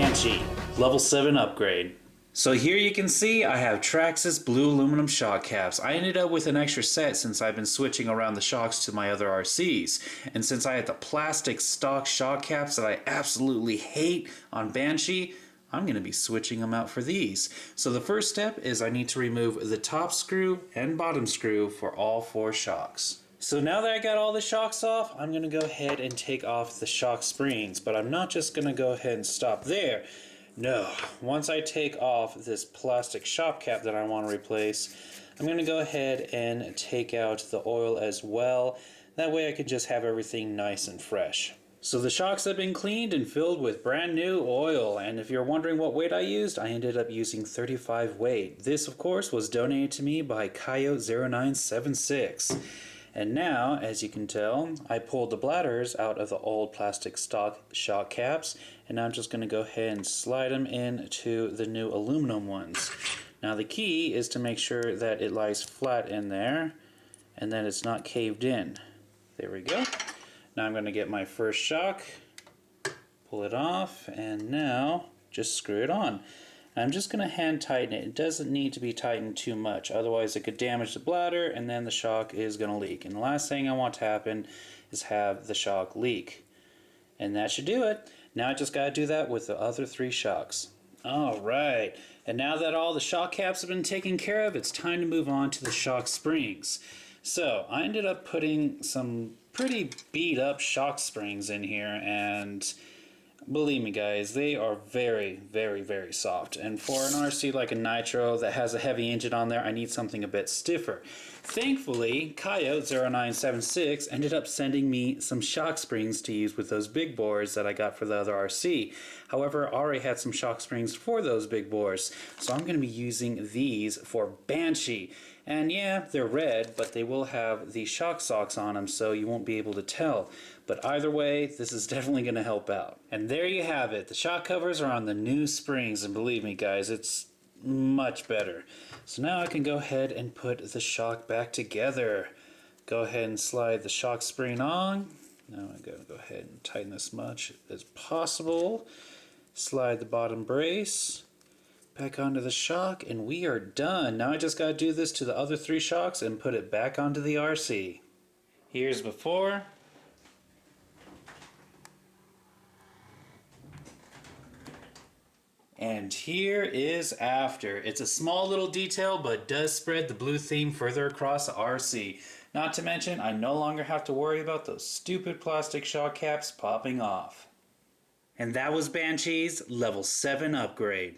Banshee, level 7 upgrade. So here you can see I have Traxxas blue aluminum shock caps. I ended up with an extra set since I've been switching around the shocks to my other RCs. And since I had the plastic stock shock caps that I absolutely hate on Banshee, I'm going to be switching them out for these. So the first step is I need to remove the top screw and bottom screw for all 4 shocks. So now that I got all the shocks off, I'm going to go ahead and take off the shock springs. But I'm not just going to go ahead and stop there. No, once I take off this plastic shock cap that I want to replace, I'm going to go ahead and take out the oil as well. That way I can just have everything nice and fresh. So the shocks have been cleaned and filled with brand new oil, and if you're wondering what weight I used, I ended up using 35 weight. This of course was donated to me by Coyote0976. And now, as you can tell, I pulled the bladders out of the old plastic stock shock caps, and now I'm just going to go ahead and slide them into the new aluminum ones. Now the key is to make sure that it lies flat in there and that it's not caved in. There we go. Now I'm going to get my first shock, pull it off, and now just screw it on. I'm just going to hand tighten it. It doesn't need to be tightened too much, otherwise it could damage the bladder and then the shock is going to leak. And the last thing I want to happen is have the shock leak. And that should do it. Now I just got to do that with the other 3 shocks. Alright, and now that all the shock caps have been taken care of, it's time to move on to the shock springs. So I ended up putting some pretty beat up shock springs in here, and believe me guys, they are very, very, very soft. And for an RC like a Nitro that has a heavy engine on there, I need something a bit stiffer. Thankfully, Coyote0976 ended up sending me some shock springs to use with those big bores that I got for the other RC. However, I already had some shock springs for those big bores, so I'm going to be using these for Banshee. And yeah, they're red, but they will have the shock socks on them, so you won't be able to tell. But either way, this is definitely going to help out. And there you have it. The shock covers are on the new springs, and believe me guys, it's much better. So now I can go ahead and put the shock back together. Go ahead and slide the shock spring on. Now I'm going to go ahead and tighten this much as possible. Slide the bottom brace back onto the shock, and we are done. Now I just got to do this to the other 3 shocks and put it back onto the RC. Here's before. And here is after. It's a small little detail, but does spread the blue theme further across the RC. Not to mention, I no longer have to worry about those stupid plastic shock caps popping off. And that was Banshee's level 7 upgrade.